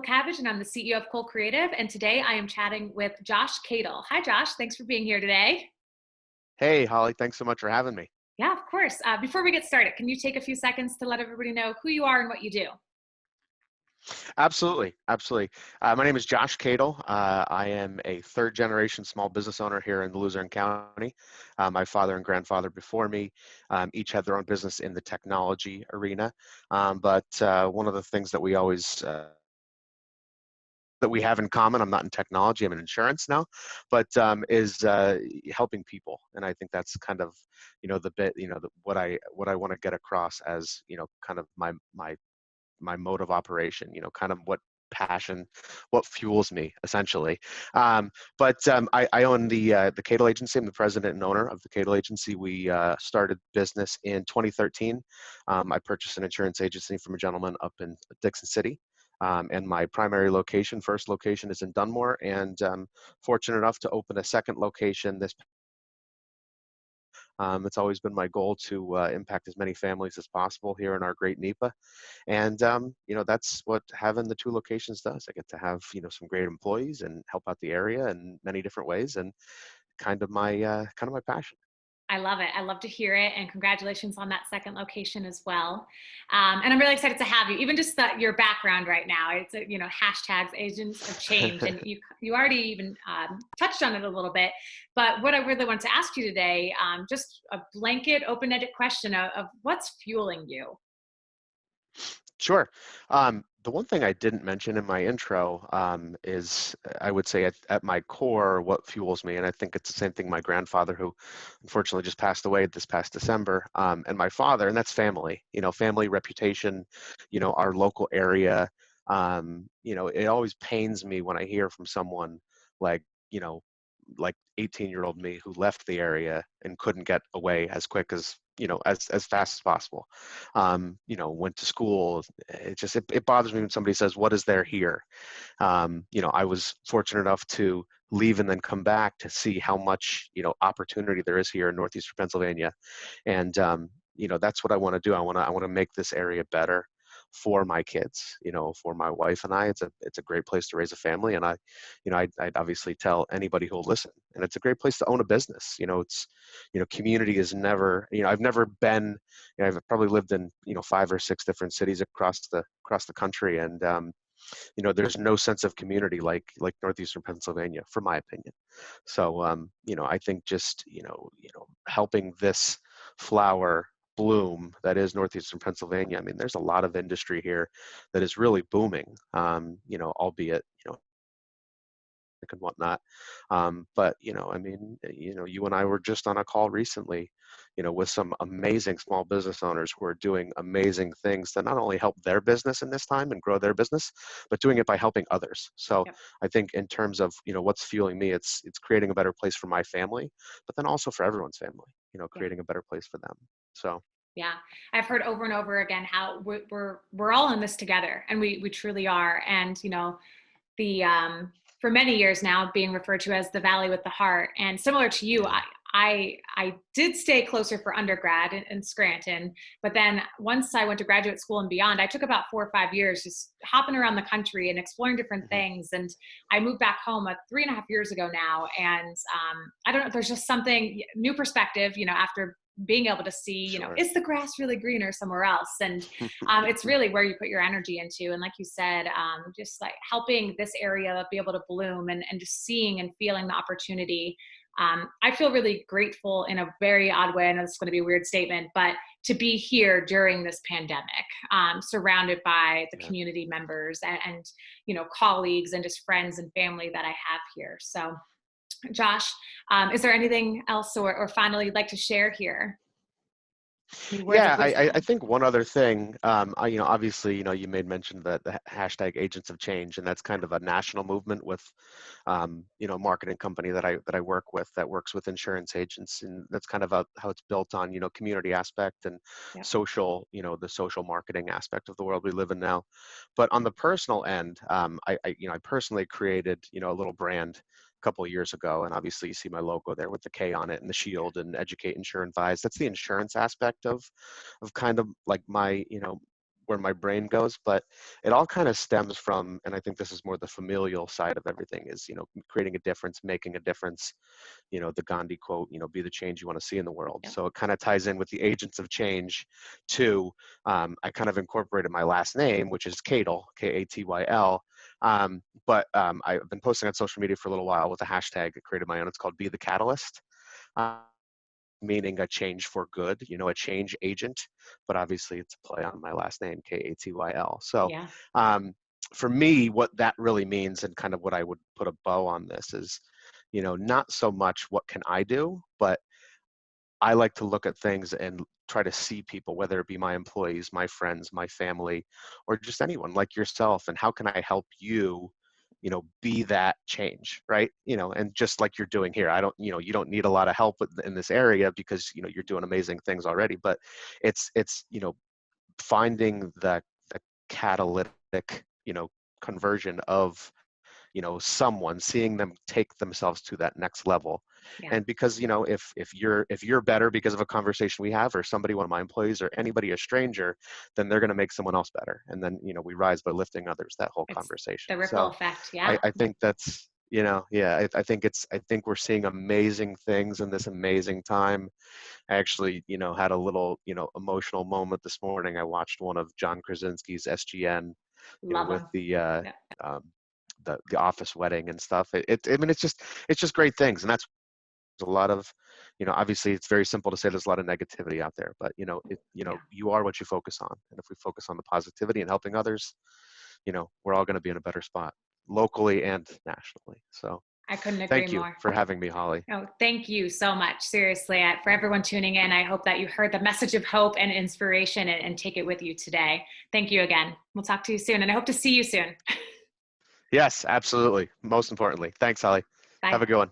Cabbage, and I'm the CEO of Cole Creative. And today I am chatting with Josh Katyl. Hi, Josh. Thanks for being here today. Hey, Holly, thanks so much for having me. Yeah, of course. Before we get started, can you take a few seconds to let everybody know who you are and what you do? Absolutely, absolutely. My name is Josh Katyl. I am a third generation small business owner here in Luzerne County. My father and grandfather before me each had their own business in the technology arena. But one of the things that we always that we have in common, I'm not in technology, I'm in insurance now, but is helping people. And I think that's kind of, the bit, what I want to get across as, kind of my mode of operation, kind of what passion, what fuels me essentially. But I own the Katyl Agency. I'm the president and owner of the Katyl Agency. We started business in 2013. I purchased an insurance agency from a gentleman up in Dixon City. And my primary location, first location, is in Dunmore, and fortunate enough to open a second location this. It's always been my goal to impact as many families as possible here in our great NEPA. And, that's what having the two locations does. I get to have, some great employees and help out the area in many different ways, and kind of my passion. I love it. I love to hear it. And congratulations on that second location as well. And I'm really excited to have you. Even just your background right now, it's, hashtags agents of change. And you already even touched on it a little bit. But what I really want to ask you today, just a blanket, open-ended question of what's fueling you? Sure. The one thing I didn't mention in my intro is, I would say, at my core, what fuels me. And I think it's the same thing my grandfather, who unfortunately just passed away this past December, and my father, and that's family, family, reputation, our local area. It always pains me when I hear from someone like, you know, like 18-year-old me who left the area and couldn't get away as quick as, as fast as possible. Went to school. It bothers me when somebody says, what is there here? I was fortunate enough to leave and then come back to see how much, opportunity there is here in northeastern Pennsylvania. And that's what I want to do. I want to make this area better for my kids, for my wife and I. It's a great place to raise a family. And I'd obviously tell anybody who'll listen. And it's a great place to own a business. Community is never, I've never been, I've probably lived in, 5 or 6 different cities across the country. And there's no sense of community like northeastern Pennsylvania, for my opinion. So I think just helping this flower bloom that is northeastern Pennsylvania. I mean, there's a lot of industry here that is really booming. Albeit and whatnot. But I mean, you and I were just on a call recently, with some amazing small business owners who are doing amazing things to not only help their business in this time and grow their business, but doing it by helping others. So Yep. I think in terms of, what's fueling me, it's creating a better place for my family, but then also for everyone's family, Yeah. creating a better place for them. So Yeah, I've heard over and over again how we're all in this together, and we truly are. And the for many years now being referred to as the Valley with the Heart. And similar to you, yeah, I did stay closer for undergrad in Scranton, but then once I went to graduate school and beyond, I took about 4 or 5 years just hopping around the country and exploring different hmm things. And I moved back home 3.5 years ago now, and I don't know, there's just something new perspective, after being able to see, sure. is the grass really greener somewhere else? And it's really where you put your energy into. And like you said, just like helping this area be able to bloom and just seeing and feeling the opportunity. I feel really grateful in a very odd way. I know this is going to be a weird statement, but to be here during this pandemic, surrounded by the Yeah. community members and colleagues and just friends and family that I have here. So Josh, is there anything else or finally you'd like to share here? Any words of Yeah, I wisdom? think one other thing, obviously, you made mention that the hashtag Agents of Change, and that's kind of a national movement with, marketing company that I work with that works with insurance agents, and that's kind of how it's built on, community aspect and Yeah. social, the social marketing aspect of the world we live in now. But on the personal end, I personally created, a little brand couple of years ago, and obviously you see my logo there with the K on it and the shield and educate, insure, advise. That's the insurance aspect of kind of like my where my brain goes, but it all kind of stems from, and I think this is more the familial side of everything, is, creating a difference, making a difference, the Gandhi quote, be the change you want to see in the world. Yeah. So it kind of ties in with the agents of change too. I kind of incorporated my last name, which is Katyl, Katyl. I've been posting on social media for a little while with a hashtag. I created my own. It's called Be the Catalyst. Meaning a change for good, a change agent, but obviously it's a play on my last name, Katyl. So Yeah. For me, what that really means, and kind of what I would put a bow on this is, not so much what can I do, but I like to look at things and try to see people, whether it be my employees, my friends, my family, or just anyone like yourself, and how can I help you, be that change, right? And just like you're doing here, I don't, you don't need a lot of help in this area because, you're doing amazing things already, but it's, finding the catalytic, conversion of, someone, seeing them take themselves to that next level. Yeah. And because, if you're better because of a conversation we have, or somebody, one of my employees, or anybody, a stranger, then they're going to make someone else better. And then, we rise by lifting others, that whole It's conversation. the ripple So effect. I, Yeah. I think that's, yeah, I think we're seeing amazing things in this amazing time. I actually, had a little, emotional moment this morning. I watched one of John Krasinski's SGN, Love with them. Yeah. um, the office wedding and stuff. I mean, it's just great things, and that's a lot of, obviously it's very simple to say there's a lot of negativity out there, but Yeah. you are what you focus on, and if we focus on the positivity and helping others, we're all going to be in a better spot, locally and nationally. So I couldn't agree thank you more. for having me, Holly. Oh, thank you so much. Seriously, for everyone tuning in, I hope that you heard the message of hope and inspiration and take it with you today. Thank you again. We'll talk to you soon, and I hope to see you soon. Yes, absolutely. Most importantly, thanks, Holly. Bye. Have a good one.